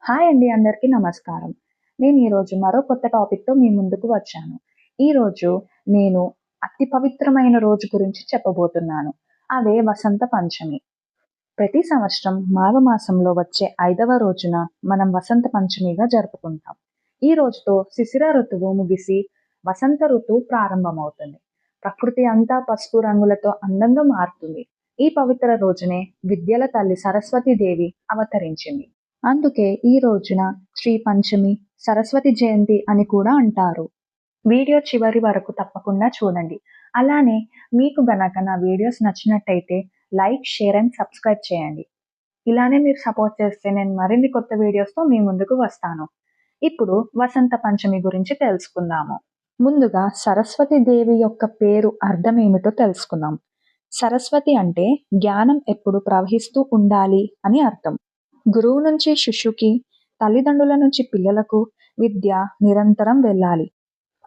Hi అండి, అందరికీ నమస్కారం. నేను ఈరోజు మరో కొత్త టాపిక్‌తో మీ ముందుకు వచ్చాను. ఈరోజు నేను అతి పవిత్రమైన రోజు గురించి చెప్పబోతున్నాను. అదే వసంత పంచమి. ప్రతి సంవత్సరం మాఘమాసంలో వచ్చే 5వ రోజున మనం వసంత పంచమిగా జరుపుకుంటాం. ఈ రోజుతో శిశిర ఋతువు ముగిసి వసంత ఋతువు ప్రారంభమవుతుంది. ప్రకృతి అంతా పసుపు రంగులతో అందంగా మారుతుంది. ఈ పవిత్ర రోజునే విద్యల తల్లి సరస్వతి దేవి అవతరించింది. అందుకే ఈ రోజున శ్రీ పంచమి, సరస్వతి జయంతి అని కూడా అంటారు. వీడియో చివరి వరకు తప్పకుండా చూడండి. అలానే మీకు గనక నా వీడియోస్ నచ్చినట్టయితే లైక్, షేర్ అండ్ సబ్స్క్రైబ్ చేయండి. ఇలానే మీరు సపోర్ట్ చేస్తే నేను మరిన్ని కొత్త వీడియోస్‌తో మీ ముందుకు వస్తాను. ఇప్పుడు వసంత పంచమి గురించి తెలుసుకుందాము. ముందుగా సరస్వతి దేవి యొక్క పేరు అర్థం ఏమిటో తెలుసుకుందాం. సరస్వతి అంటే జ్ఞానం ఎప్పుడు ప్రవహిస్తూ ఉండాలి అని అర్థం. గురువు నుంచి శిష్యుకి, తల్లిదండ్రుల నుంచి పిల్లలకు విద్య నిరంతరం వెళ్ళాలి.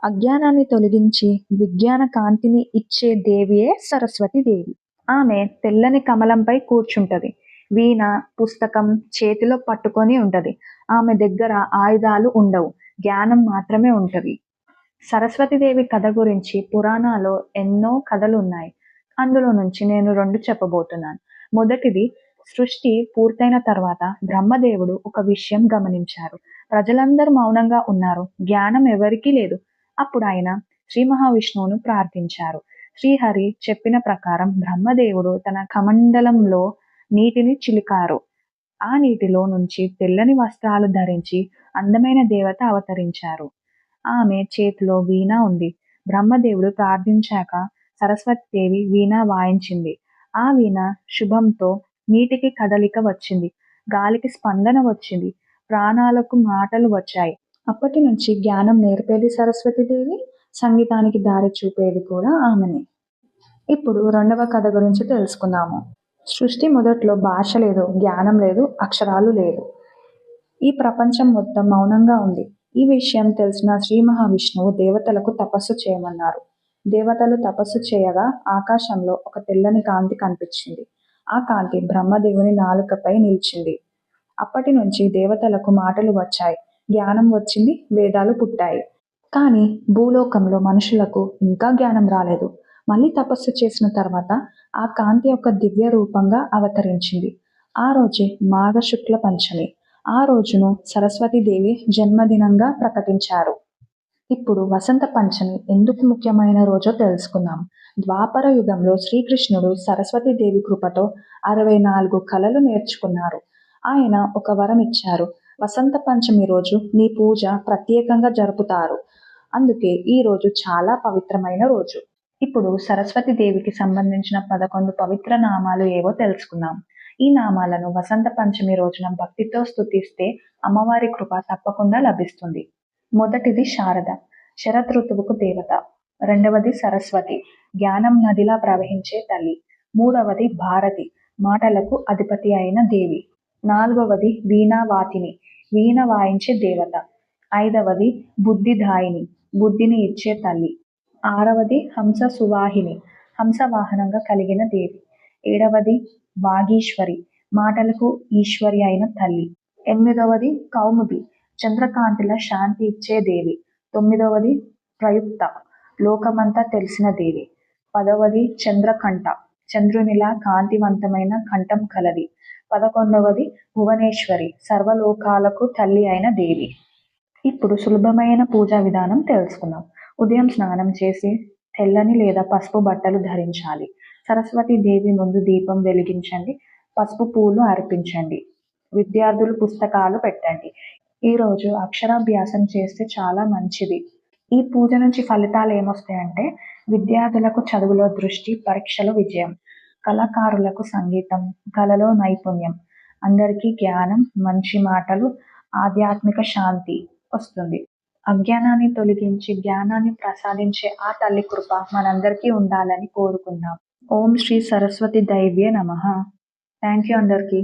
అజ్ఞానాన్ని తొలగించి విజ్ఞాన కాంతిని ఇచ్చే దేవియే సరస్వతి దేవి. ఆమె తెల్లని కమలంపై కూర్చుంటది. వీణ, పుస్తకం చేతిలో పట్టుకొని ఉంటది. ఆమె దగ్గర ఆయుధాలు ఉండవు, జ్ఞానం మాత్రమే ఉంటది. సరస్వతి దేవి కథ గురించి పురాణాల్లో ఎన్నో కథలు ఉన్నాయి. అందులో నుంచి నేను 2 చెప్పబోతున్నాను. మొదటిది, సృష్టి పూర్తయిన తర్వాత బ్రహ్మదేవుడు ఒక విషయం గమనించారు. ప్రజలందరూ మౌనంగా ఉన్నారు, జ్ఞానం ఎవరికీ లేదు. అప్పుడు ఆయన శ్రీ మహావిష్ణువును ప్రార్థించారు. శ్రీహరి చెప్పిన ప్రకారం బ్రహ్మదేవుడు తన కమండలంలో నీటిని చిలికారు. ఆ నీటిలో నుంచి తెల్లని వస్త్రాలు ధరించి అందమైన దేవత అవతరించారు. ఆమె చేతిలో వీణ ఉంది. బ్రహ్మదేవుడు ప్రార్థించాక సరస్వతీదేవి వీణ వాయించింది. ఆ వీణ శుభంతో నీటికి కదలిక వచ్చింది, గాలికి స్పందన వచ్చింది, ప్రాణాలకు మాటలు వచ్చాయి. అప్పటి నుంచి జ్ఞానం నేర్పేది సరస్వతీదేవి, సంగీతానికి దారి చూపేది కూడా ఆమెనే. ఇప్పుడు 2వ కథ గురించి తెలుసుకుందాము. సృష్టి మొదట్లో భాష లేదు, జ్ఞానం లేదు, అక్షరాలు లేదు. ఈ ప్రపంచం మొత్తం మౌనంగా ఉంది. ఈ విషయం తెలిసిన శ్రీ మహావిష్ణువు దేవతలకు తపస్సు చేయమన్నారు. దేవతలు తపస్సు చేయగా ఆకాశంలో ఒక తెల్లని కాంతి కనిపించింది. ఆ కాంతి బ్రహ్మదేవుని నాలుకపై నిలిచింది. అప్పటి నుంచి దేవతలకు మాటలు వచ్చాయి, జ్ఞానం వచ్చింది, వేదాలు పుట్టాయి. కానీ భూలోకంలో మనుషులకు ఇంకా జ్ఞానం రాలేదు. మళ్ళీ తపస్సు చేసిన తర్వాత ఆ కాంతి యొక్క దివ్య రూపంగా అవతరించింది. ఆ రోజే మాఘ శుక్ల పంచమి. ఆ రోజును సరస్వతీదేవి జన్మదినంగా ప్రకటించారు. ఇప్పుడు వసంత పంచమి ఎందుకు ముఖ్యమైన రోజో తెలుసుకుందాం. ద్వాపర యుగంలో శ్రీకృష్ణుడు సరస్వతీదేవి కృపతో 64 కళలు నేర్చుకున్నారు. ఆయన ఒక వరం ఇచ్చారు. వసంత పంచమి రోజు నీ పూజ ప్రత్యేకంగా జరుపుతారు. అందుకే ఈ రోజు చాలా పవిత్రమైన రోజు. ఇప్పుడు సరస్వతి దేవికి సంబంధించిన 11 పవిత్ర నామాలు ఏవో తెలుసుకుందాం. ఈ నామాలను వసంత పంచమి రోజున భక్తితో స్తుతిస్తే అమ్మవారి కృప తప్పకుండా లభిస్తుంది. మొదటిది శారద, శరత్ ఋతువుకు దేవత. రెండవది సరస్వతి, జ్ఞానం నదిలా ప్రవహించే తల్లి. మూడవది భారతి, మాటలకు అధిపతి అయిన దేవి. నాలుగవది వీణావాతిని, వీణ వాయించే దేవత. ఐదవది బుద్ధిదాయిని, బుద్ధిని ఇచ్చే తల్లి. ఆరవది హంస సువాహిని, హంస వాహనంగా కలిగిన దేవి. ఏడవది వాగీశ్వరి, మాటలకు ఈశ్వరి అయిన తల్లి. ఎనిమిదవది కౌముది, చంద్రకాంతిల శాంతి ఇచ్చే దేవి. తొమ్మిదవది ప్రయుక్త, లోకమంతా తెలిసిన దేవి. పదవది చంద్రకంఠ, చంద్రునిలా కాంతివంతమైన కంఠం కలది. 11వది భువనేశ్వరి, సర్వలోకాలకు తల్లి అయిన దేవి. ఇప్పుడు సులభమైన పూజా విధానం తెలుసుకుందాం. ఉదయం స్నానం చేసి తెల్లని లేదా పసుపు బట్టలు ధరించాలి. సరస్వతి దేవి ముందు దీపం వెలిగించండి, పసుపు పూలు అర్పించండి. విద్యార్థులు పుస్తకాలు పెట్టండి. ఈరోజు అక్షరాభ్యాసం చేస్తే చాలా మంచిది. ఈ పూజ నుంచి ఫలితాలు ఏమొస్తాయంటే విద్యార్థులకు చదువులో దృష్టి, పరీక్షలో విజయం, కళాకారులకు సంగీతం, కళలో నైపుణ్యం, అందరికీ జ్ఞానం, మంచి మాటలు, ఆధ్యాత్మిక శాంతి వస్తుంది. అజ్ఞానాన్ని తొలగించి జ్ఞానాన్ని ప్రసాదించే ఆ తల్లి కృప మనందరికీ ఉండాలని కోరుకుందాం. ఓం శ్రీ సరస్వతి దైవ్యే నమః. థ్యాంక్ యూ అందరికీ.